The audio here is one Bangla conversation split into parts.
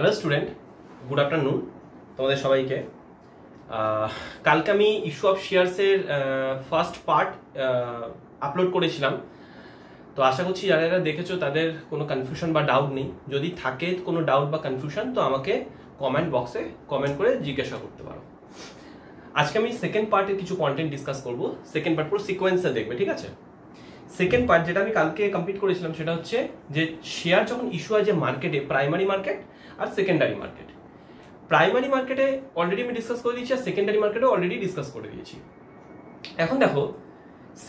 হ্যালো স্টুডেন্ট, গুড আফটারনুন তোমাদের সবাইকে। কালকে আমি ইস্যু অফ শেয়ারসের ফার্স্ট পার্ট আপলোড করেছিলাম। তো আশা করছি যারা যারা দেখেছো তাদের কোনো কনফিউশন বা ডাউট নেই। যদি থাকে কোনো ডাউট বা কনফিউশন তো আমাকে কমেন্ট বক্সে কমেন্ট করে জিজ্ঞাসা করতে পারো। আজকে আমি সেকেন্ড পার্টের কিছু কন্টেন্ট ডিসকাস করব। সেকেন্ড পার্ট পুরো সিকোয়েন্সে দেখবে, ঠিক আছে? সেকেন্ড পার্ট যেটা আমি কালকে কমপ্লিট করেছিলাম সেটা হচ্ছে যে শেয়ার যখন ইস্যু হয় যে মার্কেটে, প্রাইমারি মার্কেট আর সেকেন্ডারি মার্কেট। প্রাইমারি মার্কেটে অলরেডি আমি ডিসকাস করে দিয়েছি আর সেকেন্ডারি মার্কেটে অলরেডি ডিসকাস করে দিয়েছি। এখন দেখো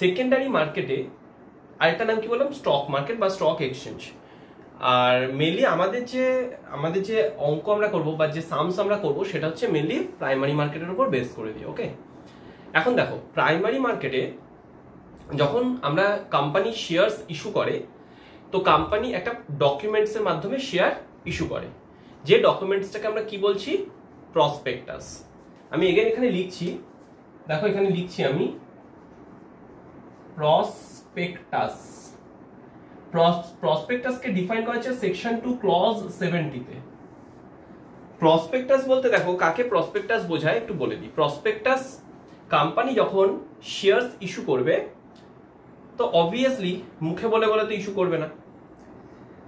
সেকেন্ডারি মার্কেটে আরেকটা নাম কি বললাম, স্টক মার্কেট বা স্টক এক্সচেঞ্জ। আর মেনলি আমাদের যে অঙ্ক আমরা করবো বা যে সামস আমরা করবো সেটা হচ্ছে মেনলি প্রাইমারি মার্কেটের উপর বেস করে দিই। ওকে, এখন দেখো প্রাইমারি মার্কেটে যখন আমরা কোম্পানি শেয়ারস ইস্যু করে তো কোম্পানি একটা ডকুমেন্টসের মাধ্যমে শেয়ার ইস্যু করে। যে ডকুমেন্টসটাকে আমরা কি বলছি, প্রসপেক্টাস। আমি এখানে লিখছি, দেখো এখানে লিখছি আমি প্রসপেক্টাসকে ডিফাইন করা হচ্ছে সেকশন 2 ক্লজ 70 তে। প্রসপেক্টাস বলতে দেখো কাকে প্রসপেক্টাস বোঝায় একটু বলে দিই। প্রসপেক্টাস কোম্পানি যখন শেয়ারস ইস্যু করবে তো অবভিয়াসলি মুখে বলে বলে তো ইস্যু করবে না,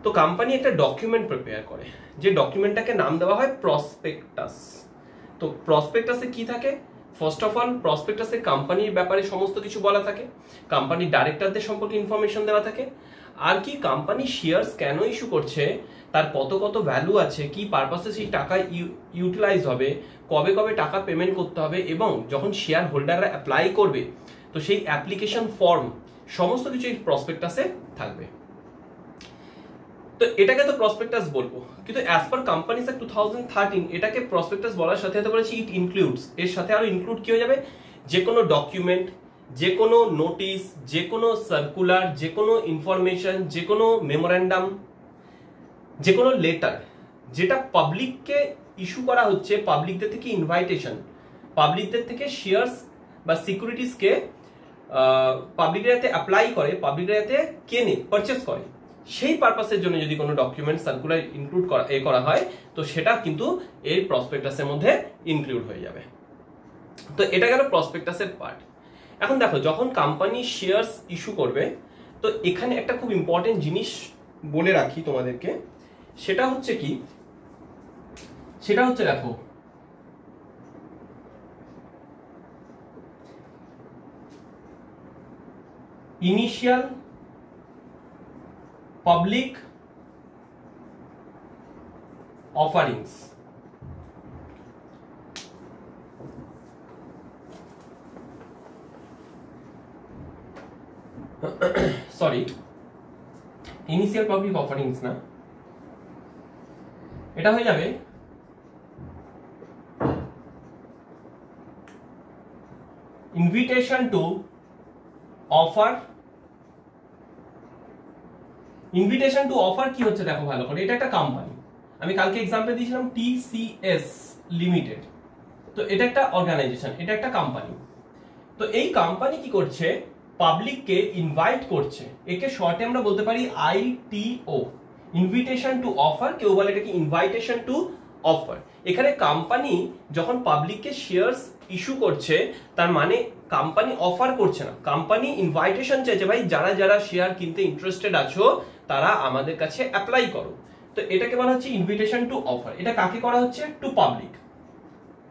তো কোম্পানি একটা ডকুমেন্ট প্রিপেয়ার করে, যে ডকুমেন্টটাকে নাম দেওয়া হয় প্রসপেক্টাস। তো প্রসপেক্টাসে কি থাকে, ফার্স্ট অফ অল প্রসপেক্টাসে কোম্পানির ব্যাপারে সমস্ত কিছু বলা থাকে, কোম্পানির ডাইরেক্টরদের সম্পর্কে ইনফরমেশন দেওয়া থাকে, আর কি কোম্পানি শেয়ারস কেন ইস্যু করছে, তার কত কত ভ্যালু আছে, কি পারপাসে সেই টাকা ইউটিলাইজ হবে, কবে কবে টাকা পেমেন্ট করতে হবে, এবং যখন শেয়ার হোল্ডাররা অ্যাপ্লাই করবে তো সেই অ্যাপ্লিকেশন ফর্ম সমস্ত কিছু এই প্রসপেক্টাসে থাকবে। তো এটাকে তো প্রসপেক্টাস বলবো, কিন্তু অ্যাজ পার কোম্পানিজ অ্যাক্ট 2013 এটাকে প্রসপেক্টাস বলার সাথে সাথে বলেছি ইট ইনক্লুডস, এর সাথে আরো ইনক্লুড কি হয়ে যাবে, যে কোনো ডকুমেন্ট, যে কোনো নোটিশ, যে কোনো সার্কুলার, যে কোনো ইনফরমেশন, যে কোনো মেমোরেন্ডাম, যে কোনো লেটার যেটা পাবলিককে ইস্যু করা হচ্ছে, পাবলিকদের থেকে ইনভাইটেশন, পাবলিকদের থেকে শেয়ারস বা সিকিউরিটিসকে পাবলিকরা যাতে অ্যাপ্লাই করে, পাবলিকরা যাতে কেনে, পারচেস করে, সেই পারপাসের জন্য যদি কোনো ডকুমেন্ট সার্কুলার ইনক্লুড করা হয় তো সেটা কিন্তু এই প্রসপেক্টাসের মধ্যে ইনক্লুড হয়ে যাবে। তো এটা গেল প্রসপেক্টাসের পার্ট। এখন দেখো যখন কোম্পানি শেয়ারস ইস্যু করবে তো এখানে একটা খুব ইম্পর্টেন্ট জিনিস বলে রাখি তোমাদেরকে, সেটা হচ্ছে কি, সেটা হচ্ছে দেখো initial public offerings. Sorry, initial public offerings না, এটা হয়ে যাবে invitation to offer. Invitation to offer কি হচ্ছে দেখো ভালো করে, এটা একটা কোম্পানি, আমি কালকে এক্সাম্পল দিয়েছিলাম TCS লিমিটেড। তো এটা একটা অর্গানাইজেশন, এটা একটা কোম্পানি। তো এই কোম্পানি কি করছে, পাবলিককে ইনভাইট করছে, একে শর্টে আমরা বলতে পারি ITO, ইনভিটেশন টু অফার। কেউ বলে এটাকে ইনভাইটেশন টু অফার। এখানে কোম্পানি যখন পাবলিককে শেয়ারস ইস্যু করছে তার মানে কোম্পানি অফার করছে না, কোম্পানি ইনভাইটেশন চাইছে, ভাই যারা যারা শেয়ার কিনতে ইন্টারেস্টেড আছো তারা আমাদের কাছে অ্যাপ্লাই করো। তো এটাকে বলা হচ্ছে ইনভিটেশন টু অফার। এটা কাকে করা হচ্ছে, টু পাবলিক,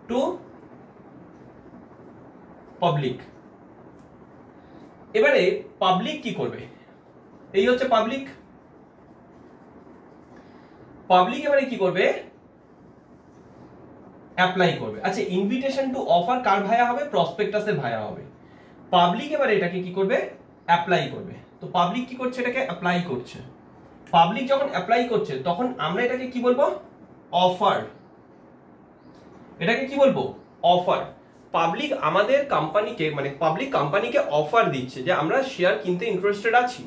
টু পাবলিক। এবারে পাবলিক কি করবে, এই হচ্ছে পাবলিক। পাবলিক এবারে কি করবে, অ্যাপ্লাই করবে। আচ্ছা, ইনভিটেশন টু অফার কার ভায়া হবে, প্রসপেক্টাসের ভায়া হবে। পাবলিক এবারে এটাকে কি করবে, অ্যাপ্লাই করবে। তো পাবলিক কি করছে, এটাকে অ্যাপ্লাই করছে। পাবলিক যখন অ্যাপ্লাই করছে তখন আমরা এটাকে কি বলবো, অফার। এটাকে কি বলবো, অফার। পাবলিক আমাদের কোম্পানিকে, মানে পাবলিক কোম্পানিকে অফার দিচ্ছে যে আমরা শেয়ার কিনতে ইন্টারেস্টেড আছি।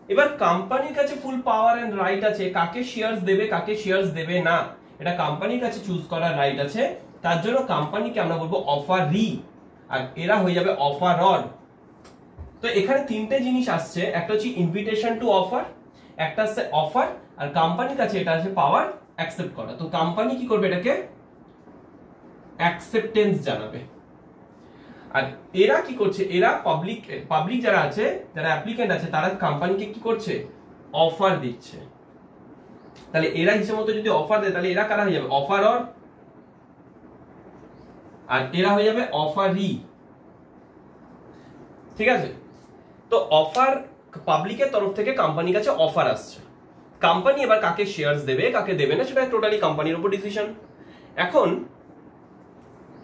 এবার কোম্পানির কাছে ফুল পাওয়ার এন্ড রাইট আছে কাকে শেয়ারস দেবে কাকে শেয়ারস দেবে না, এটা কোম্পানির কাছে চুজ করার রাইট আছে। তার জন্য কোম্পানিকে আমরা বলবো অফারি, আর এরা হয়ে যাবে অফারর। তো এখানে তিনটে জিনিস আসছে, একটা হচ্ছে ইনভিটেশন টু অফার, একটা আছে অফার, আর কোম্পানির কাছে এটা আছে পাওয়ার অ্যাকসেপ্ট করা। তো কোম্পানি কি করবে, এটাকে অ্যাকসেপ্টেন্স জানাবে। আর এরা কি করছে, এরা পাবলিক যারা আছে, যারা অ্যাপ্লিকেন্ট আছে, তারা কোম্পানিকে কি করছে, অফার দিচ্ছে। তাহলে এরা হিসেবে মতো যদি অফার দেয়, তাহলে এরা কারা হয়ে যাবে, অফারর, আর এরা হয়ে যাবে অফারি। ঠিক আছে, তো অফার, পাবলিকের তরফ থেকে কোম্পানির কাছে অফার আসছে, কোম্পানি এবার কাকে শেয়ারস দেবে কাকে দেবে না সেটা টোটালি কোম্পানির উপর ডিসিশন। এখন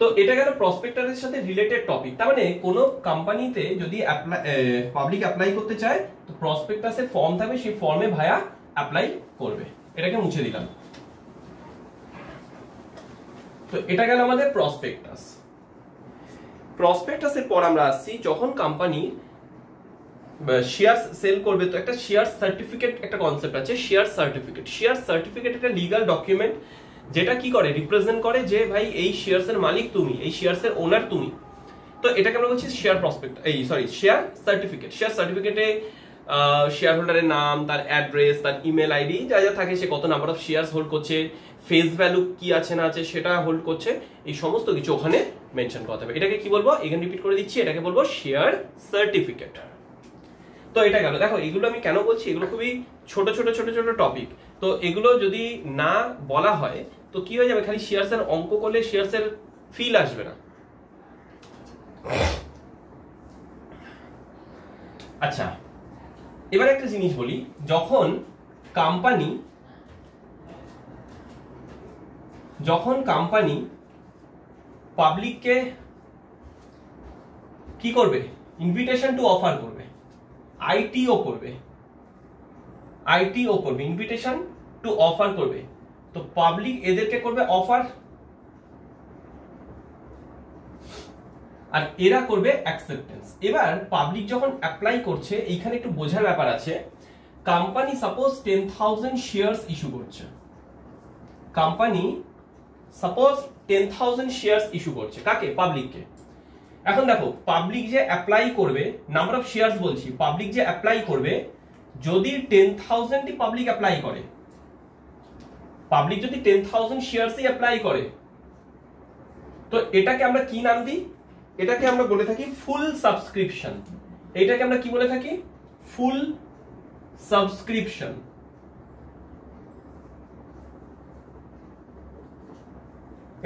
তো এটা গেল প্রসপেক্টাসের সাথে রিলেটেড টপিক। তার মানে কোনো কোম্পানিতে যদি পাবলিক অ্যাপ্লাই করতে চায়, তো প্রসপেক্টাসের ফর্ম থাকবে, সেই ফর্মে ভায়া অ্যাপ্লাই করবে। এটাকে মুছে দিলাম। তো এটা গেল আমাদের প্রসপেক্টাস। প্রসপেক্টাসের পর আমরা আসছি যখন কোম্পানি শেয়ার সেল করবে, তো একটা শেয়ার সার্টিফিকেট, একটা কনসেপ্ট আছে শেয়ার সার্টিফিকেট। শেয়ার সার্টিফিকেট একটা লিগ্যাল ডকুমেন্ট, যেটা কি করে, রিপ্রেজেন্ট করে যে ভাই এই শেয়ারস এর মালিক তুমি, এই শেয়ারস এর ওনার তুমি। তো এটাকে আমরা বলছি share prospect, share certificate. Share সার্টিফিকেটে শেয়ার হোল্ডারের নাম, তার অ্যাড্রেস, তার ইমেল আইডি যা যা থাকে, সে কত নাম্বার অফ শেয়ারস হোল্ড করছে, ফেস ভ্যালু কি আছে না আছে সেটা হোল্ড করছে, এই সমস্ত কিছু ওখানে মেনশন করতে হবে। এটাকে কি বলবো, এখানে রিপিট করে দিচ্ছি, এটাকে বলবো শেয়ার সার্টিফিকেট। তো এটা গেল। দেখো এগুলো আমি কেন বলছি, এগুলো খুবই ছোট ছোট ছোট ছোট টপিক। তো এগুলো যদি না বলা হয় তো কি হয়ে যাবে, খালি শেয়ারস এর অঙ্ক করলে শেয়ারস এর ফিল আসবে না। আচ্ছা, এবার একটা জিনিস বলি, যখন কোম্পানি পাবলিককে কি করবে, ইনভিটেশন টু অফার করবে, আইটিও করবে, ইনভিটেশন টু অফার করবে, তো পাবলিক এদেরকে করবে অফার, আর এরা করবে অ্যাকসেপ্টেন্স। এবার পাবলিক যখন অ্যাপ্লাই করছে, এইখানে একটু বোঝার ব্যাপার আছে। কোম্পানি সাপোজ 10,000 শেয়ারস ইস্যু করছে, কোম্পানি সাপোজ 10,000 শেয়ারস ইস্যু করছে, কাকে, পাবলিককে। এখন দেখো পাবলিক যে অ্যাপ্লাই করবে, নাম্বার অফ শেয়ারস বলছি, পাবলিক যে অ্যাপ্লাই করবে, যদি 10,000টি পাবলিক অ্যাপ্লাই করে, পাবলিক যদি 10,000 শেয়ারসই অ্যাপ্লাই করে, তো এটাকে আমরা কি নাম দিই, এটাকে আমরা বলে থাকি ফুল সাবস্ক্রিপশন। এটাকে আমরা কি বলে থাকি, ফুল সাবস্ক্রিপশন।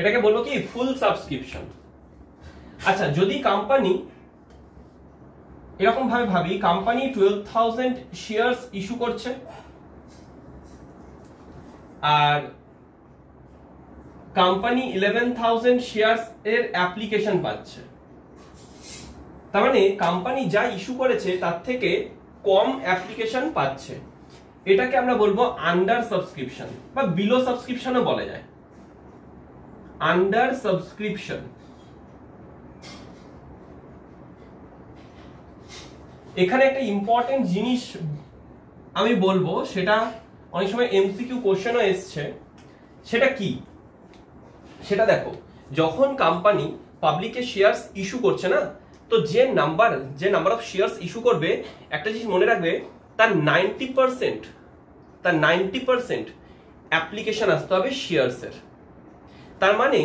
এটাকে বলবো কি, ফুল সাবস্ক্রিপশন। আচ্ছা, যদি কোম্পানি এরকম ভাবে ভাবি, কোম্পানি 12,000 শেয়ারস ইস্যু করছে, আর কোম্পানি 11,000 শেয়ারস এর অ্যাপ্লিকেশন পাচ্ছে, তার মানে কোম্পানি যা ইস্যু করেছে তার থেকে কম অ্যাপ্লিকেশন পাচ্ছে। এটাকে আমরা বলবো আন্ডার সাবস্ক্রিপশন, বা বিলো সাবস্ক্রিপশনও বলা যায়, আন্ডার সাবস্ক্রিপশন। এখানে একটা ইম্পর্টেন্ট জিনিস আমি বলবো, সেটা অনেক সময় এমসিকিউ কোশ্চেনও এসছে, সেটা কি, সেটা দেখো, যখন কোম্পানি পাবলিকে শেয়ারস ইস্যু করছে না, তো যে নাম্বার অফ শেয়ারস ইস্যু করবে, একটা জিনিস মনে রাখবে, তার 90% অ্যাপ্লিকেশন আসতে হবে শেয়ারস এর। তার মানে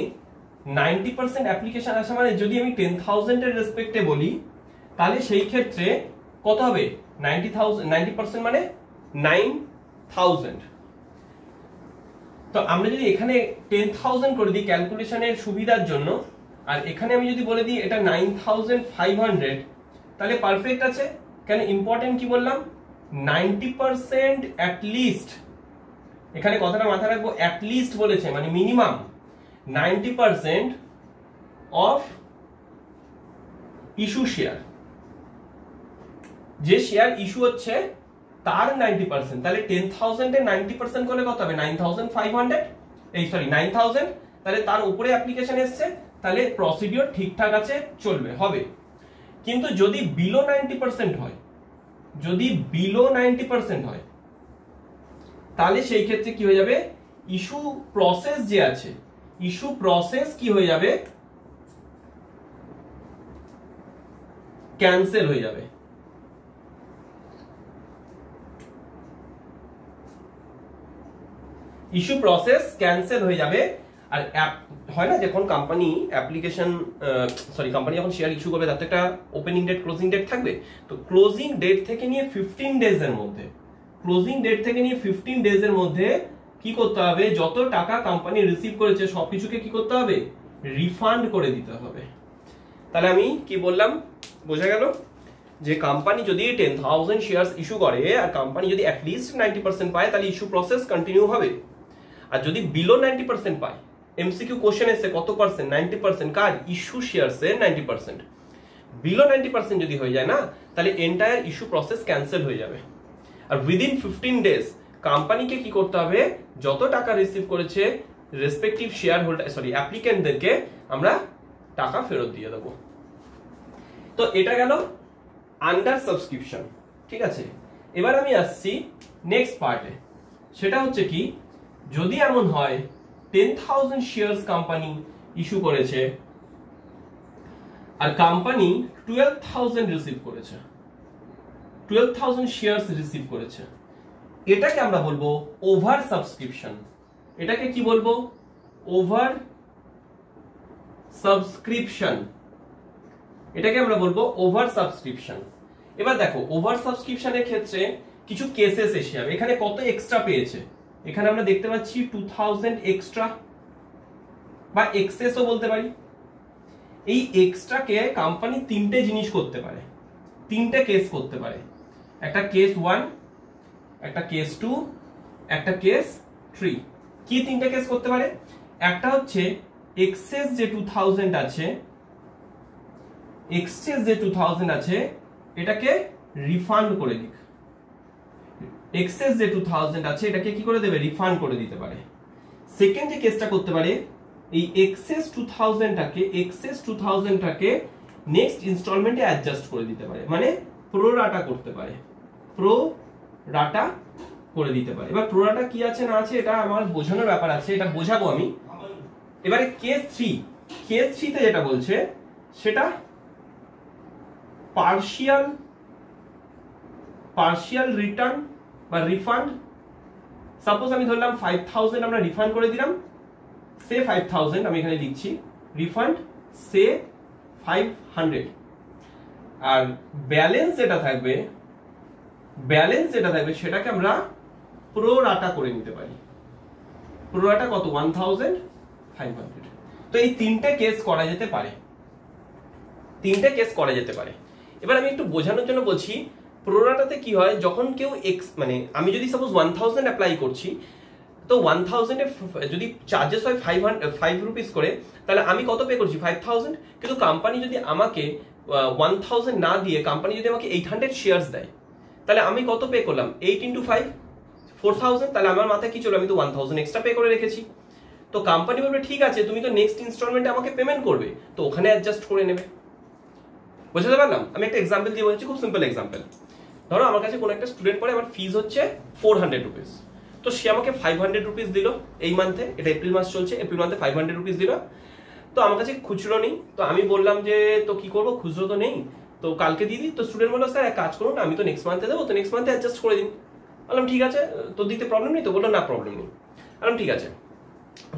90% অ্যাপ্লিকেশন আসা মানে, যদি আমি 10,000 এর রেসপেক্টে বলি, তাহলে সেই ক্ষেত্রে কত হবে, 90% মানে 9,000। তো আমরা যদি এখানে 10,000 করে দিই ক্যালকুলেশনের সুবিধার জন্য, আর এখানে আমি যদি বলে দিই এটা 9,500, তাহলে পারফেক্ট আছে। কেন ইম্পর্টেন্ট কি বললাম, 90% অ্যাট লিস্ট, এখানে কথাটা মাথায় রাখবো, অ্যাট লিস্ট বলেছে, মানে মিনিমাম 90% অফ ইস্যু শেয়ার, যে শেয়ার ইস্যু হচ্ছে তার 90%। তাহলে 10,000 এর 90% করলে কত হবে, 9,500, 9,000। তাহলে তার উপরে অ্যাপ্লিকেশন এসছে, তাহলে প্রসিডিওর ঠিকঠাক আছে, চলবে, হবে। কিন্তু যদি বিলো 90% হয়, যদি বিলো 90% হয়, তাহলে সেই ক্ষেত্রে কি হয়ে যাবে, ইস্যু প্রসেস যে আছে, ইস্যু প্রসেস কি হয়ে যাবে, ক্যান্সেল হয়ে যাবে। ইস্যু প্রসেস ক্যান্সেল হয়ে যাবে। আর হয় না যখন কোম্পানি অ্যাপ্লিকেশন কোম্পানি যখন শেয়ার ইস্যু করবে তার তো একটা ওপেনিং ডেট ক্লোজিং ডেট থাকবে। তো ক্লোজিং ডেট থেকে নিয়ে 15 ডেজ এর মধ্যে, ক্লোজিং ডেট থেকে নিয়ে 15 ডেজ এর মধ্যে কি করতে হবে, যত টাকা কোম্পানি রিসিভ করেছে সবকিছুকে কি করতে হবে, রিফান্ড করে দিতে হবে। তাহলে আমি কি বললাম, বোঝা গেল যে কোম্পানি যদি 10,000 শেয়ারস ইস্যু করে আর কোম্পানি যদি অ্যাটলিস্ট 90% পায় তাহলে ইস্যু প্রসেস কন্টিনিউ হবে। আর যদি বিলো 90% পায়, এমসিকিউ কোশ্চেন এসে কত পার্সেন্ট, 90% কার, ইস্যু শেয়ারসের 90%, বিলো 90% যদি হয়ে যায় না তাহলে এন্টায়ার ইস্যু প্রসেস ক্যান্সেল হয়ে যাবে। আর উইদিন 15 ডেজ কোম্পানিকে কি করতে হবে, যত টাকা রিসিভ করেছে রেসপেক্টিভ শেয়ার হোল্ডার অ্যাপ্লিকেন্টদেরকে আমরা টাকা ফেরত দিয়ে দেবো। তো এটা গেল আন্ডার সাবস্ক্রিপশন। ঠিক আছে, এবার আমি আসছি নেক্সট পার্টে, সেটা হচ্ছে কি, যদি এমন হয় 10,000 শেয়ারস কোম্পানি ইস্যু করেছে আর কোম্পানি 12,000 রিসিভ করেছে, 12,000 শেয়ারস রিসিভ করেছে, এটাকে আমরা বলবো ওভার সাবস্ক্রিপশন। এটাকে কি বলবো, ওভার সাবস্ক্রিপশন। এটাকে আমরা বলবো ওভার সাবস্ক্রিপশন। এবার দেখো ওভার সাবস্ক্রিপশনের ক্ষেত্রে কিছু কেসেস এসে যাবে। এখানে কত এক্সট্রা পেয়েছে, এখানে আমরা দেখতে পাচ্ছি 2000 এক্সট্রা বা এক্সেসও বলতে পারি। এই এক্সট্রাকে কোম্পানি তিনটে জিনিস করতে পারে, তিনটে কেস করতে পারে, একটা কেস 1, একটা কেস 2, একটা কেস 3। কি তিনটে কেস করতে পারে, একটা হচ্ছে এক্সেস যে 2000 আছে, এক্সেস যে 2000 আছে এটাকে রিফান্ড করে দিক, এক্সেস যে 2000 আছে এটাকে কি করে দেবে, রিফান্ড করে দিতে পারে। সেকেন্ড যে কেসটা করতে পারে, এই এক্সেস 2000 টাকে নেক্সট ইনস্টলমেন্টে অ্যাডজাস্ট করে দিতে পারে, মানে প্রো রাটা করতে পারে, প্রো রাটা করে দিতে পারে। এবার প্রো রাটা কি আছে না আছে এটা আমার বোঝানোর ব্যাপার আছে, এটা বোঝাবো আমি। এবারে কেস 3, কেস 3 তে যেটা বলছে সেটা পার্শিয়াল রিটার্ন বা রিফান্ড। সাপোজ আমি ধরলাম 5000 আমরা রিফান্ড করে দিলাম, সে 5000 আমি এখানে লিখছি, রিফান্ড সে 500, আর ব্যালেন্স যেটা থাকবে সেটাকে আমরা প্রো রাটা করে নিতে পারি। প্রো রাটা কত, 1500। তো এই তিনটে কেস করা যেতে পারে, তিনটে কেস করা যেতে পারে। এবার আমি একটু বোঝানোর জন্য বলছি, প্রোরাটাতে কি হয়, যখন কেউ মানে আমি যদি সাপোজ 1000 অ্যাপ্লাই করছি, তো 1000 এ যদি চার্জেস হয় 5 রুপিস করে, তাহলে আমি কত পে করছি, 5000। কিন্তু কোম্পানি যদি আমাকে 1000 না দিয়ে কোম্পানি যদি আমাকে 800 শেয়ারস দেয়, তাহলে আমি কত পে করলাম, 8 × 5 4000। তাহলে আমার মাথায় কি চলো, আমি তো 1000 এক্সট্রা পে করে রেখেছি। তো কোম্পানি বলবে ঠিক আছে তুমি তো নেক্সট ইনস্টলমেন্টে আমাকে পেমেন্ট করবে, তো ওখানে অ্যাডজাস্ট করে নেবে। বুঝতে পারলাম? আমি একটা এক্সাম্পল দিয়ে বলছি, খুব সিম্পল এক্সাম্পল। ধরো আমার কাছে কোনো একটা স্টুডেন্ট পড়ে, আমার ফিজ হচ্ছে 400 রুপিস, তো সে আমাকে 500 রুপিস দিল এই মান্থে, এটা এপ্রিল মাস চলছে, এপ্রিল মান্থে 500 রুপিস দিল। তো আমার কাছে খুচরো নেই, তো আমি বললাম যে তো কি করবো, খুচরো তো নেই, তো কালকে দিয়ে দিই। তো স্টুডেন্ট বললো স্যার এক কাজ করুন, আমি তো নেক্সট মান্থে দেবো, তো নেক্সট মান্থে অ্যাডজাস্ট করে দিন। বললাম ঠিক আছে, তো দিতে প্রবলেম নেই তো? বললো না প্রবলেম নেই। বললাম ঠিক আছে।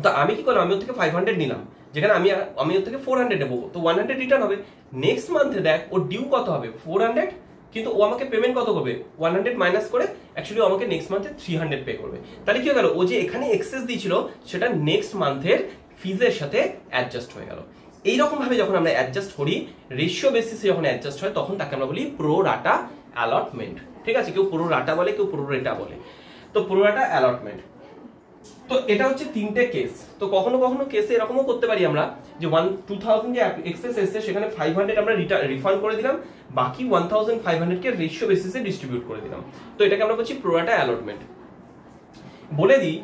তো আমি কি করলাম, আমি ওর থেকে 500 নিলাম, যেখানে আমি ওর থেকে 400 নেবো, তো 100 রিটার্ন হবে। নেক্সট মান্থে দেখ ওর ডিউ কত হবে, 400, কিন্তু ও আমাকে পেমেন্ট কত করবে, 100 মাইনাস করে অ্যাকচুয়ালি ও আমাকে নেক্সট মান্থে 300 পে করবে। তাহলে কি হয়ে গেল, ও যে এখানে এক্সেস দিয়েছিল সেটা নেক্সট মান্থের ফিজের সাথে অ্যাডজাস্ট হয়ে গেল। এইরকম ভাবে যখন আমরা অ্যাডজাস্ট করি, রেশিও বেসিসে যখন অ্যাডজাস্ট হয়, তখন তাকে আমরা বলি প্রো রাটা অ্যালটমেন্ট। ঠিক আছে, কেউ প্রো রাটা বলে, কেউ প্রো রেটা বলে। তো প্রো রাটা অ্যালটমেন্ট। তো এটা হচ্ছে তিনটে কেস। তো কখনো কখনো কেসে এরকমও করতে পারি আমরা যে 2000 যে এক্সেস এসেছে সেখানে 500 আমরা রিফান্ড করে দিলাম, বাকি 1500 কে রেশিও বেসিসে ডিস্ট্রিবিউট করে দিলাম। তো এটাকে আমরা বলছি প্রো রাটা অ্যালটমেন্ট। বলে দিই,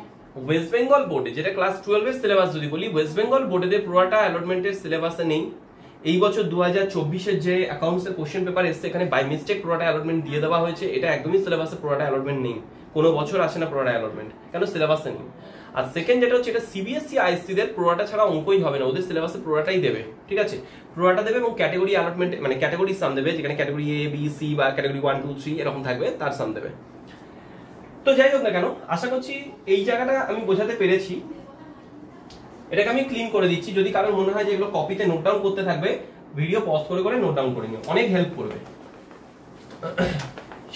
ওয়েস্ট বেঙ্গল বোর্ডে, যেটা ক্লাস 12 এর সিলেবাস যদি বলি, ওয়েস্ট বেঙ্গল বোর্ডে প্রো রাটা অ্যালটমেন্টের সিলেবাসে নেই। এই বছর 2024 এর যে অ্যাকাউন্টস এর কোশ্চেন পেপার এসেছে, এখানে বাই মিস্টেক প্রো রাটা অ্যালটমেন্ট দিয়ে দেওয়া হয়েছে। এটা একদমই সিলেবাসে প্রো রাটা অ্যালটমেন্ট নেই, কোনো বছর আসে না প্রো রাটা অ্যালটমেন্ট, কেন সিলেবাসে নেই। আর সেকেন্ড যেটা হচ্ছে, এটা সিবিএসসি আইএসসি দের প্রো রাটা ছাড়া অঙ্কই হবে না, ওদের সিলেবাসে প্রো রাটাই দেবে। ঠিক আছে, প্রো রাটা দেবে এবং ক্যাটাগরি অ্যালটমেন্ট মানে ক্যাটাগরি সাম দেবে, যেখানে ক্যাটাগরি এ বি সি বা ক্যাটাগরি 1 2 3 এরকম থাকবে, তার সাম দেবে। তো যাই হোক না কেন, আশা করছি এই জায়গাটা আমি বোঝাতে পেরেছি। এটাকে আমি ক্লিন করে দিচ্ছি, যদি কারোর মনে হয় যে এগুলো কপিতে নোট ডাউন করতে থাকবে, ভিডিও পজ করে করে নোট ডাউন করে নিও, অনেক হেল্প করবে।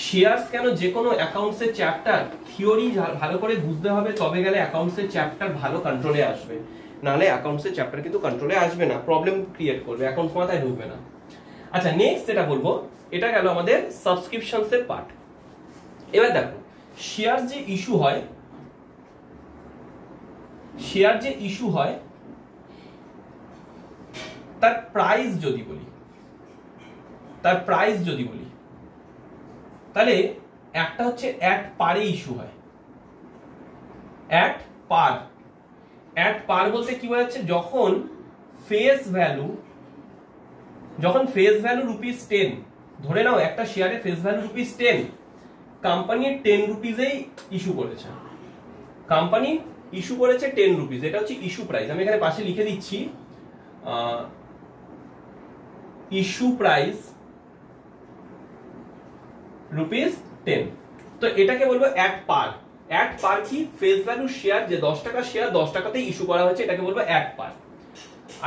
শেয়ারস কেন যে কোনো অ্যাকাউন্টস এর চ্যাপ্টার থিওরি ভালো করে বুঝতে হবে, তবে গেলে অ্যাকাউন্টস এর চ্যাপ্টার ভালো কন্ট্রোলে আসবে, নাহলে অ্যাকাউন্টস এর চ্যাপ্টার কিন্তু কন্ট্রোলে আসবে না, প্রবলেম ক্রিয়েট করবে, অ্যাকাউন্টস মাথায় ঢুকবে না। আচ্ছা নেক্সট যেটা বলবো, এটা গেল আমাদের সাবস্ক্রিপশনস এর পার্ট। এবার দেখো শেয়ার যে ইস্যু হয়, শেয়ার যে ইস্যু হয় তার প্রাইস যদি বলি, তার প্রাইস যদি বলি, তাহলে একটা হচ্ছে অ্যাট পারে ইস্যু হয়, অ্যাট পার। অ্যাট পার বলতে কি বোঝাচ্ছে, যখন ফেস ভ্যালু ₹10, ধরে নাও একটা শেয়ারের ফেস ভ্যালু ₹10, কোম্পানি 10 রুপিসেই ইস্যু করেছে, কোম্পানি ইস্যু করেছে 10 রুপিস, এটা হচ্ছে ইস্যু প্রাইস। আমি এখানে পাশে লিখে দিচ্ছি ইস্যু প্রাইস ₹10। তো এটাকে বলবো অ্যাট পার। অ্যাট পার কি, ফেস ভ্যালু শেয়ার যে 10 টাকা শেয়ার 10 টাকাতেই ইস্যু করা হয়েছে, এটাকে বলবো অ্যাট পার।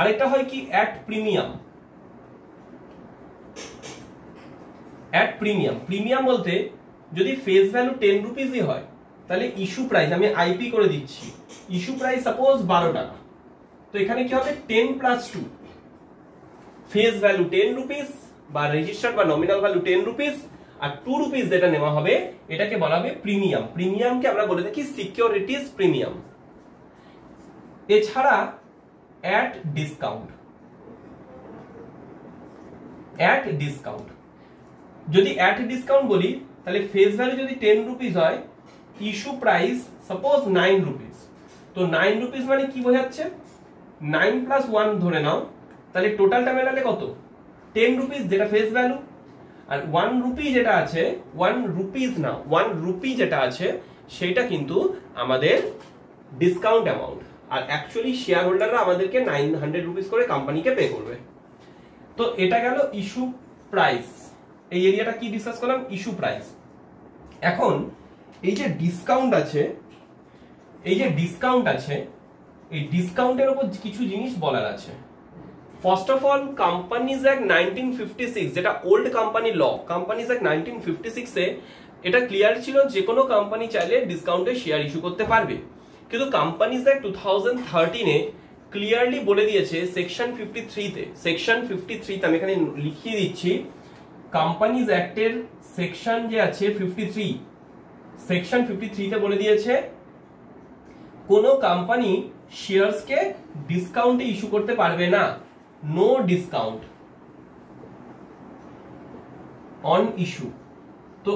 আরেকটা হয় কি at premium. At premium, premium বলতে যদি ফেস ভ্যালু 10 রুপিসই হয়, তাহলে ইস্যু প্রাইস, আমি আইপি করে দিচ্ছি, ইস্যু প্রাইস সাপোজ 12 টাকা, তো এখানে কি হবে 10 + 2, ফেস ভ্যালু 10 রুপিস বা রেজিস্টার্ড বা নমিনাল ভ্যালু 10 রুপিস, আর 2 রুপিস যেটা নেওয়া হবে এটাকে বলা হবে প্রিমিয়াম। প্রিমিয়ামকে আমরা বলে থাকি সিকিউরিটিজ প্রিমিয়াম। এছাড়া অ্যাট ডিসকাউন্ট, অ্যাট ডিসকাউন্ট, যদি অ্যাট ডিসকাউন্ট বলি তাহলে ফেস ভ্যালু যদি 10 রুপিস হয়, ইস্যু প্রাইস সাপোজ 9 রুপিস, তো 9 রুপিস মানে কি বোঝাচ্ছে, 9 + 1 ধরে নাও, তাহলে টোটালটা মেলালে কত 10 রুপিস যেটা ফেস ভ্যালু, আর 1 রুপি যেটা আছে, 1 রুপিস না 1 রুপি যেটা আছে সেটা কিন্তু আমাদের ডিসকাউন্ট অ্যামাউন্ট, আর অ্যাকচুয়ালি শেয়ার হোল্ডাররা আমাদেরকে 900 রুপিস করে কোম্পানিকে পে করবে। তো এটা গেল ইস্যু প্রাইস। এই এরিয়াটা কি ডিসকাস করলাম, ইস্যু প্রাইস। এখন এই যে ডিসকাউন্ট আছে, এই যে ডিসকাউন্ট আছে, এই ডিসকাউন্টের উপর কিছু জিনিস বলার আছে। First of all companies act 1956, যেটা old company law, companies act 1956 এ এটা ক্লিয়ার ছিল যে কোনো কোম্পানি চাইলে ডিসকাউন্টে শেয়ার ইস্যু করতে পারবে, কিন্তু কোম্পানিজ অ্যাক্ট 2013 এ ক্লিয়ারলি বলে দিয়েছে সেকশন 53 তে, সেকশন 53 তে আমি এখানে লিখিয়ে দিচ্ছি, কোম্পানিজ অ্যাক্টের সেকশন যে আছে 53, সেকশন 53 তে বলে দিয়েছে কোন কোম্পানি শেয়ারসকে ডিসকাউন্টে ইস্যু করতে পারবে না, নো ডিসকাউন্ট অন ইস্যু। তো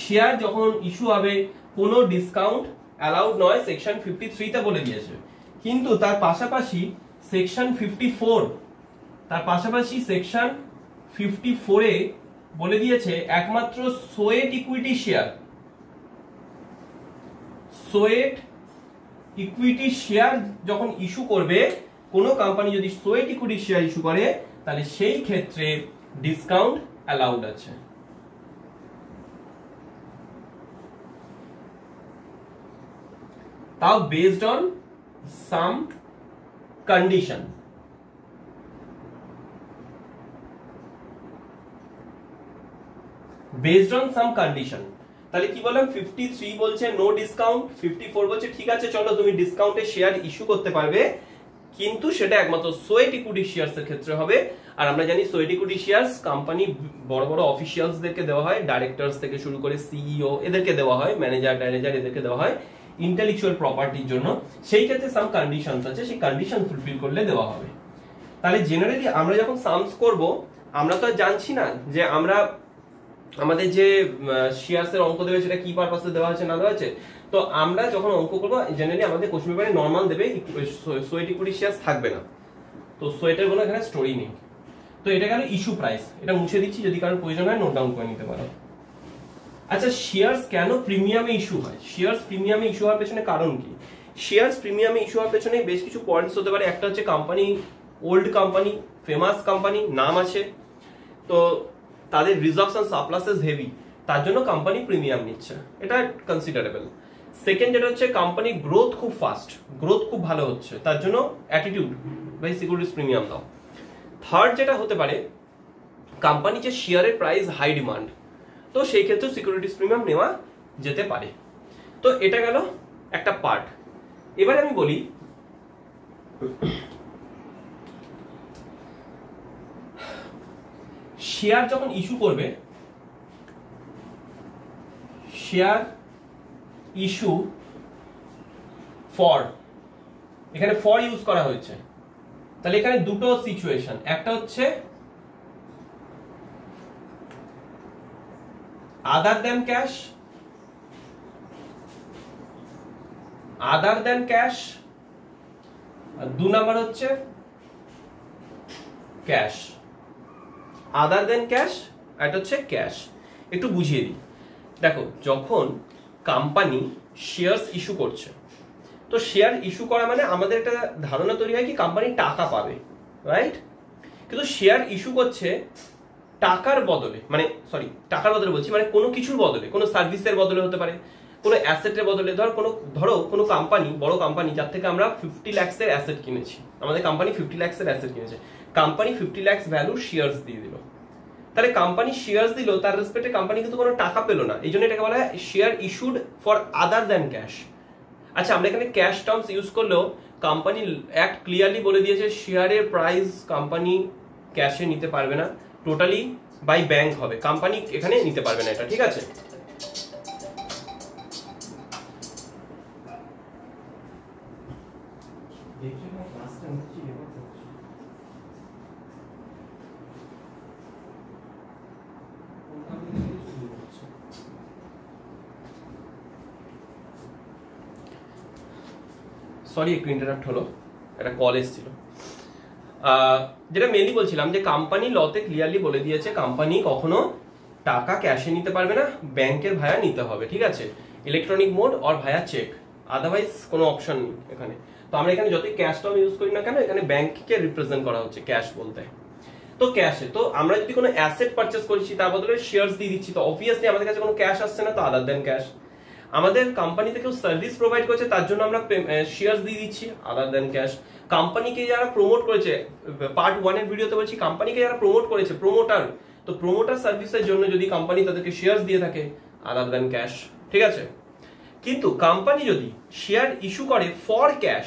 শেয়ার যখন ইস্যু হবে কোনো ডিসকাউন্ট অ্যালাউড নয়, সেকশন 53 তে বলে দিয়েছে। কিন্তু তার পাশাপাশি সেকশন 54, তার পাশাপাশি সেকশন 54 এ বলে দিয়েছে একমাত্র sweat equity share, sweat equity share যখন ইস্যু করবে, কোন কোম্পানি যদি সোয়েট ইকুইটি শেয়ার ইস্যু করে, তাহলে সেই ক্ষেত্রে ডিসকাউন্ট অ্যালাউড আছে। তাও based on some condition. Based on some condition. তাহলে কি বললাম, 53 বলছে নো ডিসকাউন্ট, 54 বলছে ঠিক আছে চলো তুমি ডিসকাউন্টে শেয়ার ইস্যু করতে পারবে, কিন্তু সেটা একমাত্র সোয়েট ইকুইটি শেয়ারস এর ক্ষেত্রে হবে। আর আমরা জানি সোয়েট ইকুইটি শেয়ারস কোম্পানি বড় বড় অফিসিয়ালসদেরকে দেওয়া হয়, ডাইরেক্টরস থেকে শুরু করে সিইও এদেরকে দেওয়া হয়, ম্যানেজার এদেরকে দেওয়া হয় ইন্টেলেকচুয়াল প্রপার্টির জন্য। সেই ক্ষেত্রে সাম কন্ডিশনস আছে, সেই কন্ডিশন ফুলফিল করলে দেওয়া হবে। তাহলে জেনারেলি আমরা যখন সামস করব, আমরা তো জানছি না যে আমরা আমাদের যে শেয়ারস এর অঙ্ক দেবে সেটা কি পারপাসে দেওয়া আছে না দেওয়া আছে। তো আমরা যখন অঙ্ক করবো জেনারেলি আমাদের কোশ্চেন পেপারে নরমাল দেবে, সোয়েট ইকুইটি শেয়ারস থাকবে না, তো সোয়েটের কোনো এখানে স্টোরি নেই। তো এটা গেল ইস্যু প্রাইস, এটা মুছে দিচ্ছি, যদি কারোর প্রয়োজন হয় নোট ডাউন করে নিতে পারো। আচ্ছা শেয়ারস কেন প্রিমিয়ামে ইস্যু হয়, শেয়ারস প্রিমিয়ামে ইস্যু হওয়ার পেছনে কারণ কি? শেয়ারস প্রিমিয়ামে ইস্যু হওয়ার পেছনে বেশ কিছু পয়েন্টস হতে পারে। একটা হচ্ছে company old company, famous company, নাম আছে, তো তাদের রিজার্ভস এন্ড সারপ্লাসেস হেভি, তার জন্য কোম্পানি প্রিমিয়াম নিচ্ছে, এটা কনসিডারেবল। সেকেন্ড যেটা হচ্ছে কোম্পানি গ্রোথ খুব ফাস্ট, গ্রোথ খুব ভালো হচ্ছে, তার জন্য অ্যাটিটিউড ভাই সিকিউরিটিজ প্রিমিয়াম দাও। থার্ড যেটা হতে পারে কোম্পানি যে শেয়ারের প্রাইস হাই ডিমান্ড, তো সেই ক্ষেত্রে সিকিউরিটিজ প্রিমিয়াম নেওয়া যেতে পারে। তো এটা গেল একটা পার্ট। এবারে আমি বলি শেয়ার যখন ইস্যু করবে, শেয়ার ইস্যু ফর, এখানে ফর ইউজ করা হয়েছে, তাহলে এখানে দুটো সিচুয়েশন, একটা হচ্ছে আদার দেন ক্যাশ, আদার দেন ক্যাশ, আর 2 নাম্বার হচ্ছে ক্যাশ। আদার দেন ক্যাশ আর এটা হচ্ছে ক্যাশ। একটু বুঝিয়ে দিই, দেখো যখন কোম্পানি শেয়ারস ইস্যু করছে, তো শেয়ার ইস্যু করা মানে আমাদের একটা ধারণা তৈরি হয় কি কোম্পানি টাকা পাবে, রাইট? কিন্তু শেয়ার ইস্যু করছে টাকার বদলে, মানে সরি টাকার বদলে বলছি, মানে কোনো কিছুর বদলে, কোনো সার্ভিসের বদলে হতে পারে, কোনো অ্যাসেটের বদলে। ধরো কোনো কোম্পানি, বড় কোম্পানি যার থেকে আমরা 50 লাখসের অ্যাসেট কিনেছি, আমাদের কোম্পানি 50 লাখসের অ্যাসেট কিনেছে, কোম্পানি 50 লাখস ভ্যালুর শেয়ারস দিয়ে দিল, তাহলে কোম্পানি শেয়ারস দিল, তার রেসপেক্টে কোম্পানি কিন্তু কোনো টাকা পেলো না, এই জন্য এটাকে বলা হয় share issued for other than cash. আচ্ছা, আমরা এখানে ক্যাশ টার্মস ইউজ করলেও কোম্পানি অ্যাক্ট ক্লিয়ারলি বলে দিয়েছে শেয়ারের প্রাইস কোম্পানি ক্যাশে নিতে পারবে না, টোটালি বাই ব্যাংক হবে, কোম্পানি এখানে নিতে পারবে না, এটা ঠিক আছে। সরি একটু ইন্টারাপ্ট হলো, একটা কল এসেছিল। যেটা মেনলি বলছিলাম যে কোম্পানি লতে ক্লিয়ারলি বলে দিয়েছে কোম্পানি কখনো টাকা ক্যাশে নিতে পারবে না, ব্যাংকের ভায়া নিতে হবে, ঠিক আছে, electronic mode or via cheque, otherwise কোনো অপশন নেই এখানে। তো আমরা এখানে যতই ক্যাশ টার্ম ইউজ করি না কেন, এখানে ব্যাংককে রিপ্রেজেন্ট করা হচ্ছে ক্যাশ বলতে। তো ক্যাশে, তো আমরা যদি কোনো অ্যাসেট পারচেস করছি তার বদলে শেয়ারস দিয়ে দিচ্ছি, তো অবভিয়াসলি আমাদের কাছে কোনো ক্যাশ আসছে না, তো আদার দেন ক্যাশ। আমাদের কোম্পানিতে কেউ সার্ভিস প্রোভাইড করেছে, তার জন্য আমরা শেয়ারস দিয়ে দিচ্ছি, আদার দেন ক্যাশ। কোম্পানিকে যারা প্রমোট করেছে, পার্ট 1 এর ভিডিওতে বলছি কোম্পানিকে যারা প্রমোট করেছে, প্রমোটার, তো প্রমোটার সার্ভিসের জন্য যদি কোম্পানি তাদেরকে শেয়ারস দিয়ে থাকে, আদার দেন ক্যাশ, ঠিক আছে। কিন্তু কোম্পানি যদি শেয়ার ইস্যু করে ফর ক্যাশ,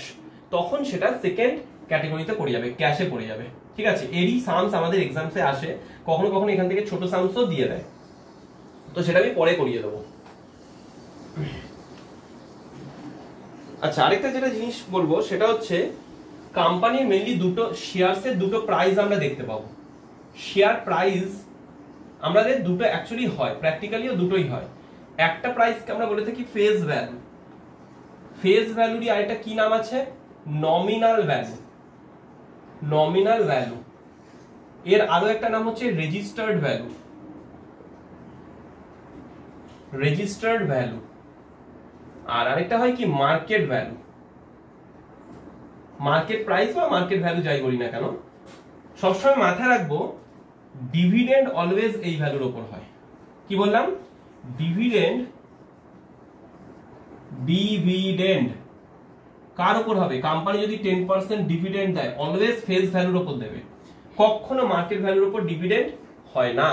তখন সেটা সেকেন্ড ক্যাটাগরিতে পড়ে যাবে, ক্যাশে পড়ে যাবে, ঠিক আছে। এরই সামস আমাদের এক্সামসে আসে, কখনো কখনো এখান থেকে ছোট সামসও দিয়ে দেয়, তো সেটা আমি পরে করিয়ে দেবো। আচ্ছা, আরেকটা যেটা জিনিস বলবো সেটা হচ্ছে কোম্পানির মেইনলি দুটো শেয়ারসের দুটো প্রাইস আমরা দেখতে পাবো। শেয়ার প্রাইস আমাদের দুটো অ্যাকচুয়ালি হয়, প্র্যাকটিক্যালিও দুটোই হয়। একটা প্রাইসকে আমরা বলে থাকি ফেস ভ্যালু, ফেস ভ্যালুরই আরেকটা কি নাম আছে, নমিনাল ভ্যালু, নমিনাল ভ্যালু। এর আরো একটা নাম হচ্ছে রেজিস্টার্ড ভ্যালু, রেজিস্টার্ড ভ্যালু। আর আরেকটা হয় কি মার্কেট ভ্যালু, মার্কেট প্রাইস বা মার্কেট ভ্যালু যাই বলি না কেন, সবসময় মাথায় রাখবো ডিভিডেন্ড অলওয়েজ এই ভ্যালুর উপর হয়। কি বললাম, ডিভিডেন্ড, ডিভিডেন্ড কার উপর হবে, কোম্পানি যদি 10% ডিভিডেন্ড দেয় অলওয়েজ ফেস ভ্যালুর উপর দেবে, কখনো মার্কেট ভ্যালুর উপর ডিভিডেন্ড হয় না,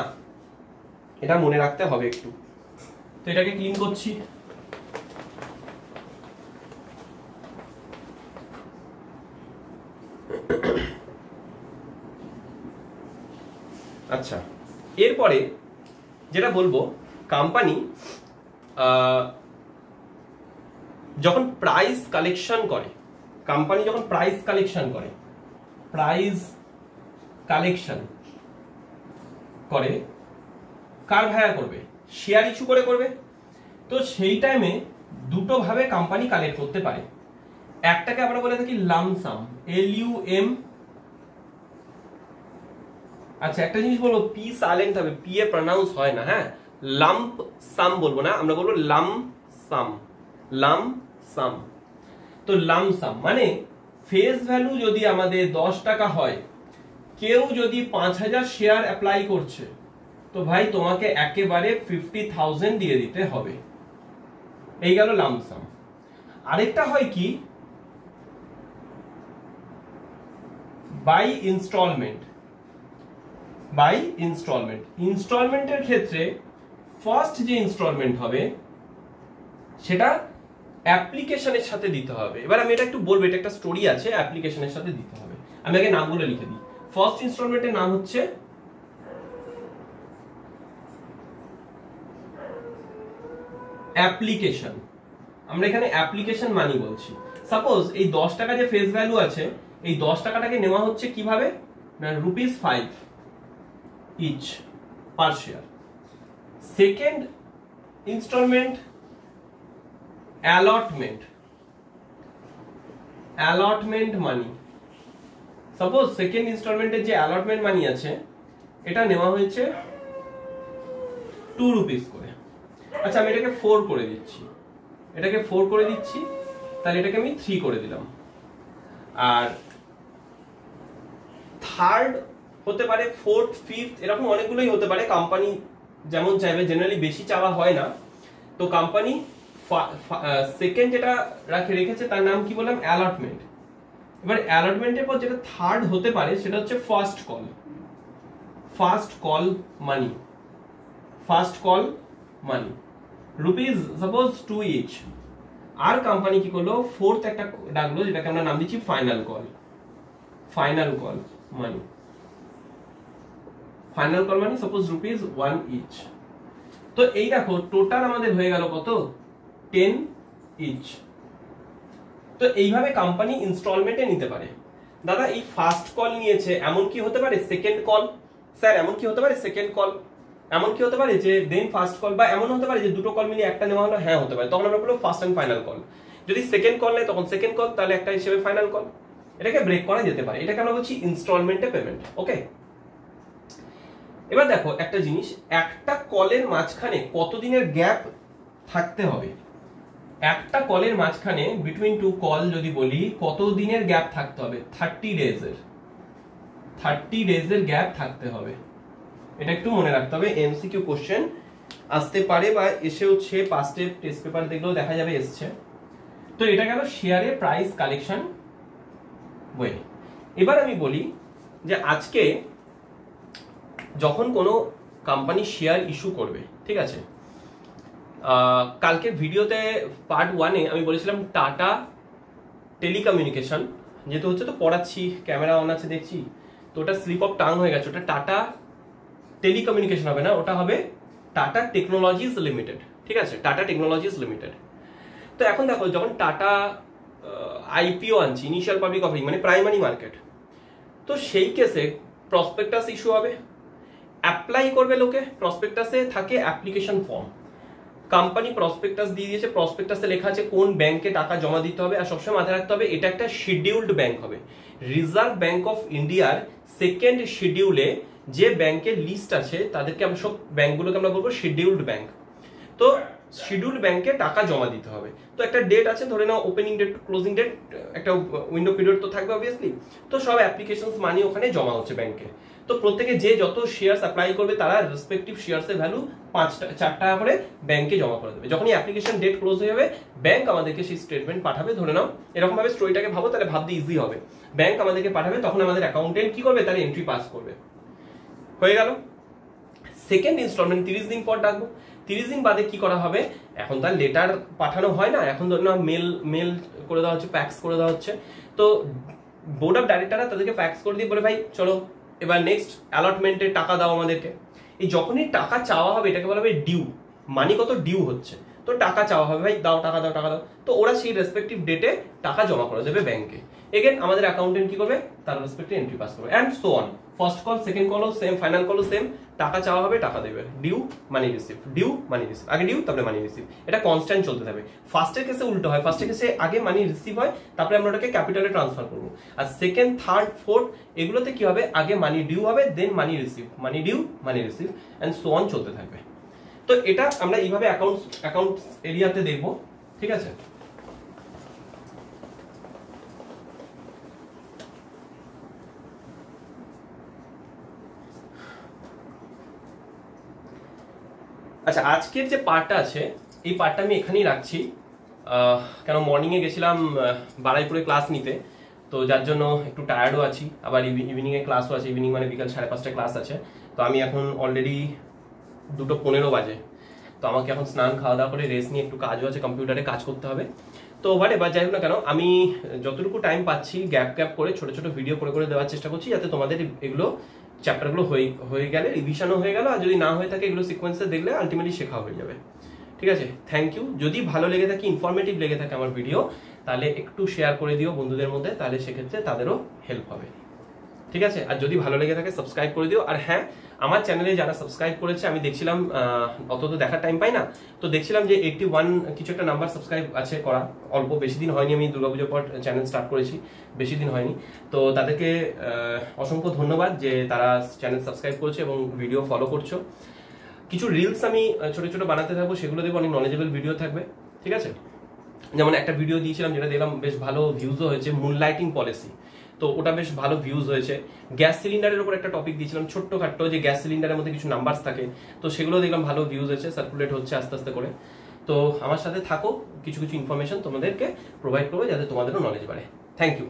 এটা মনে রাখতে হবে একটু। তো এটাকে ক্লিন করছি। আচ্ছা, এরপরে যেটা বলবো, কোম্পানি যখন প্রাইস কালেকশন করে, কোম্পানি যখন প্রাইস কালেকশন করে, প্রাইস কালেকশন করে কার ভায়া করবে, শেয়ার ইস্যু করে করবে। তো সেই টাইমে দুটো ভাবে কোম্পানি কালেক্ট করতে পারে, একটাকে আমরা বলে থাকি লামসাম, LUM। আচ্ছা, একটা জিনিস বলবো, পি সাইলেন্ট হবে, পি এ প্রনাউন্স হয় না, হ্যাঁ, লাম্প সাম বলবো না, আমরা বলবো লাম সাম, লাম সাম। তো লাম সাম মানে ফেস ভ্যালু যদি আমাদের 10 টাকা হয়, কেউ যদি 5000 শেয়ার অ্যাপ্লাই করছে, তো ভাই তোমাকে একেবারে 50,000 দিয়ে দিতে হবে। এই গেল লামসাম। আরেকটা হয় কি, বাই ইনস্টলমেন্ট। বাই ইনস্টলমেন্ট, ইনস্টলমেন্টের ক্ষেত্রে ফার্স্ট যে ইনস্টলমেন্ট হবে সেটা অ্যাপ্লিকেশনের সাথে দিতে হবে। এবার আমি এটা একটু বলবো, এটা একটা স্টোরি আছে, অ্যাপ্লিকেশনের সাথে দিতে হবে। আমি আগে নামগুলো লিখে দিই। ফার্স্ট ইনস্টলমেন্টের নাম হচ্ছে অ্যাপ্লিকেশন। আমরা এখানে অ্যাপ্লিকেশন মানি বলছি। সাপোজ এই 10 টাকা যে ফেস ভ্যালু আছে, এই 10 টাকাটাকে নেওয়া হচ্ছে কিভাবে, না ₹5 each per share. Second instalment allotment, allotment money. Suppose second ইনস্টলমেন্টের যে অ্যালটমেন্ট মানি আছে এটা নেওয়া হয়েছে ₹2 করে। আচ্ছা আমি এটাকে 4 করে দিচ্ছি, এটাকে 4 করে দিচ্ছি, তাহলে এটাকে আমি 3 করে দিলাম। আর থার্ড হতে পারে, ফোর্থ, ফিফথ, এরকম অনেকগুলোই হতে পারে, কোম্পানি যেমন চাইবে, জেনারেলি বেশি চাওয়া হয় না। তো কোম্পানি সেকেন্ড যেটা রেখেছে তার নাম কি বললাম, অ্যালটমেন্ট। এবার অ্যালটমেন্টের পর যেটা থার্ড হতে পারে সেটা হচ্ছে ফার্স্ট কল, ফার্স্ট কল মানি, ফার্স্ট কল মানি সাপোজ ₹2 ইচ। আর কোম্পানি কি করলো, ফোর্থ একটা ডাকলো যেটাকে আমরা নাম দিচ্ছি ফাইনাল কল, ফাইনাল কল মানি, ফাইনাল কল মানি সাপোজ ₹1 ইচ। তো এই দেখো টোটাল আমাদের হয়ে গেল কত, 10 ইচ। তো এইভাবে কোম্পানি ইনস্টলমেন্টে নিতে পারে। দাদা এই ফার্স্ট কল নিয়েছে, এমন কি হতে পারে সেকেন্ড কল, স্যার এমন কি হতে পারে সেকেন্ড কল, এমন কি হতে পারে যে দেন ফার্স্ট কল, বা এমন হতে পারে যে দুটো কল মিলিয়ে একটা নেওয়া হলো, হ্যাঁ হতে পারে। তখন আমরা বলবো ফার্স্ট এন্ড ফাইনাল কল। যদি সেকেন্ড কল নেয় তখন সেকেন্ড কল, তাহলে একটা হিসেবে ফাইনাল কল। এটাকে ব্রেক করা যেতে পারে, এটাকে আমরা বলছি ইনস্টলমেন্টে পেমেন্ট। ওকে, এবার দেখো একটা জিনিস, একটা কলের মাঝখানে কত দিনের গ্যাপ থাকতে হবে। একটা কলের মাঝখানে বিটুইন টু কল যদি বলি, কত দিনের গ্যাপ থাকতে হবে, 30 ডেজের, 30 ডেজের গ্যাপ থাকতে হবে। এটা একটু মনে রাখতে হবে, এমসিকিউ কোশ্চেন আসতে পারে বা এসেওছে, পাস্টে টেস্ট পেপার দেখলেও দেখা যাবে এসছে। তো এটা গেল শেয়ারের প্রাইস কালেকশন ওয়ে। এবার আমি বলি যে আজকে যখন কোনো কোম্পানি শেয়ার ইস্যু করবে, ঠিক আছে, কালকে ভিডিওতে পার্ট 1-এ আমি বলেছিলাম টাটা টেলিকমিউনিকেশন, যেহেতু হচ্ছে তো পড়াচ্ছি, ক্যামেরা অন আছে দেখছি, তো ওটা স্লিপ অফ টাং হয়ে গেছে, ওটা টাটা টেলিকমিউনিকেশন হবে না, ওটা হবে টাটা টেকনোলজিস লিমিটেড। ঠিক আছে, টাটা টেকনোলজিস লিমিটেড। তো এখন দেখো যখন টাটা আইপিও আনছি, ইনিশিয়াল পাবলিক অফারিং মানে প্রাইমারি মার্কেট, তো সেই কেসে প্রসপেক্টাস ইস্যু হবে, অ্যাপ্লাই করবে লোকে, প্রসপেক্টাসে থাকে অ্যাপ্লিকেশন ফর্ম, কোম্পানি প্রসপেক্টাস দিয়ে দিয়েছে, প্রসপেক্টাসে লেখা আছে কোন ব্যাংকে টাকা জমা দিতে হবে। আর সবসময় মাথায় রাখতে হবে এটা একটা শিডিউলড ব্যাংক হবে। রিজার্ভ ব্যাংক অফ ইন্ডিয়ার সেকেন্ড শিডিউলে যে ব্যাংকের লিস্ট আছে তাদেরকে আমরা সব ব্যাংকগুলোকে আমরা বলবো শিডিউলড ব্যাংক। তো শিডিউলড ব্যাংকে টাকা জমা দিতে হবে। তো একটা ডেট আছে, ধরে নাও ওপেনিং ডেট, ক্লোজিং ডেট, একটা উইন্ডো পিরিয়ড তো থাকবে অবভিয়াসলি। তো সব অ্যাপ্লিকেশনস মানি ওখানে জমা হচ্ছে ব্যাংকে। তো প্রত্যেকে যে যত শেয়ারস অ্যাপ্লাই করবে তারা রেসপেক্টিভ শেয়ারসের ভ্যালু 4 টাকা করে ব্যাংকে জমা করে দেবে। যখনই অ্যাপ্লিকেশন ডেট ক্লোজ হয়ে যাবে, ব্যাংক আমাদেরকে সেই স্টেটমেন্ট পাঠাবে। ধরে নাও এরকম ভাবে স্টোরিটাকে ভাবো, তাহলে ভাবতে ইজি হবে। ব্যাংক আমাদেরকে পাঠাবে, তখন আমাদের অ্যাকাউন্টেন্ট কি করবে, তার এন্ট্রি পাস করবে। হয়ে গেল। সেকেন্ড ইনস্টলমেন্ট 30 দিন পর ডাকবো। 30 দিন বাদে কি করা হবে, এখন তার লেটার পাঠানো হয় না, এখন ধরে নাও মেল করে দেওয়া হচ্ছে, ফ্যাক্স করে দেওয়া হচ্ছে। তো বোর্ড অফ ডাইরেক্টররা তাদেরকে ফ্যাক্স করে দিয়ে বলে ভাই চলো এবার নেক্সট অ্যালটমেন্টে টাকা দাও আমাদেরকে। এই যখনই টাকা চাওয়া হবে এটাকে বলা হবে ডিউ, মানি কত ডিউ হচ্ছে, তো টাকা চাওয়া হবে, ভাই দাও টাকা দাও টাকা দাও। তো ওরা সেই রেসপেক্টিভ ডেটে টাকা জমা করে দেবে ব্যাংকে। এগেন আমাদের অ্যাকাউন্টেন্ট কি করবে, তার রেসপেক্টিভ এন্ট্রি পাস করবে, and so on. First call, second কলও সেম, ফাইনাল কলও সেম। টাকা চাওয়া হবে, টাকা দেবে, due money receive, due money receive, আগে ডিউ তারপরে মানি রিসিভ। এটা কনস্ট্যান্ট চলতে থাকবে। ফার্স্টের কেসে উল্টো হয়, ফার্স্টের কেসে আগে মানি রিসিভ হয়, তারপরে আমরা ওটাকে ক্যাপিটালে ট্রান্সফার করবো। আর সেকেন্ড, থার্ড, ফোর্থ এগুলোতে কি হবে, আগে মানি ডিউ হবে, then money receive, money due money receive, and so on চলতে থাকবে। তো এটা আমরা এইভাবে অ্যাকাউন্ট এরিয়াতে দেখবো। ঠিক আছে, আচ্ছা, আজকের যে পার্টটা আছে এই পার্টটা আমি এখানেই রাখছি, কেন মর্নিংয়ে গেছিলাম বারাইপুরে ক্লাস নিতে, তো যার জন্য একটু টায়ার্ডও আছি, আবার ইভিনিংয়ে ক্লাসও আছে, ইভিনিং মানে বিকাল 5:30 ক্লাস আছে। তো আমি এখন অলরেডি 2:15 বাজে, তো আমাকে এখন স্নান খাওয়া দাওয়া করে রেস্ট নিয়ে একটু কাজও আছে, কম্পিউটারে কাজ করতে হবে। তো বাট এবার যাই হোক না কেন, আমি যতটুকু টাইম পাচ্ছি গ্যাপ গ্যাপ করে ছোট ছোট ভিডিও করে করে দেওয়ার চেষ্টা করছি, যাতে তোমাদের এগুলো চ্যাপ্টারগুলো হয়ে গেলে রিভিশনও হয়ে গেল, আর যদি না হয়ে থাকে এগুলো সিকোয়েন্সে দেখলে আলটিমেটলি শেখা হয়ে যাবে। ঠিক আছে, থ্যাংক ইউ। যদি ভালো লেগে থাকে, ইনফরমেটিভ লেগে থাকে আমার ভিডিও, তাহলে একটু শেয়ার করে দিও বন্ধুদের মধ্যে, তাহলে সেক্ষেত্রে তাদেরও হেল্প হবে। ঠিক আছে, আর যদি ভালো লেগে থাকে সাবস্ক্রাইব করে দিও। আর হ্যাঁ, আমার চ্যানেলে যারা সাবস্ক্রাইব করেছে, আমি দেখছিলাম অত তো দেখার টাইম পাই না, তো দেখছিলাম যে 81 কিছু একটা নাম্বার সাবস্ক্রাইব আছে করা, অল্প, বেশি দিন হয়নি, আমি দুর্গাপুজোর পর চ্যানেল স্টার্ট করেছি, বেশি দিন হয়নি। তো তাদেরকে অসংখ্য ধন্যবাদ যে তারা চ্যানেল সাবস্ক্রাইব করেছে এবং ভিডিও ফলো করছো। কিছু রিলস আমি ছোট ছোট বানাতে থাকবো, সেগুলো দেখবো, অনেক নলেজেবল ভিডিও থাকবে। ঠিক আছে, যেমন একটা ভিডিও দিয়েছিলাম যেটা দেখলাম বেশ ভালো ভিউজও হয়েছে, মুন লাইটিং পলিসি, তো ওটা বেশ ভালো ভিউজ হয়েছে। গ্যাস সিলিন্ডারের উপর একটা টপিক দিয়েছিলাম ছোট্টখাট্টো, যে গ্যাস সিলিন্ডারের মধ্যে কিছু নাম্বারস থাকে, তো সেগুলো দেখলাম ভালো ভিউজ হয়েছে, সার্কুলেট হচ্ছে আস্তে আস্তে করে। তো আমার সাথে থাকো, কিছু কিছু ইনফরমেশন তোমাদেরকে প্রোভাইড করবো যাতে তোমাদেরও নলেজ বাড়ে। Thank you.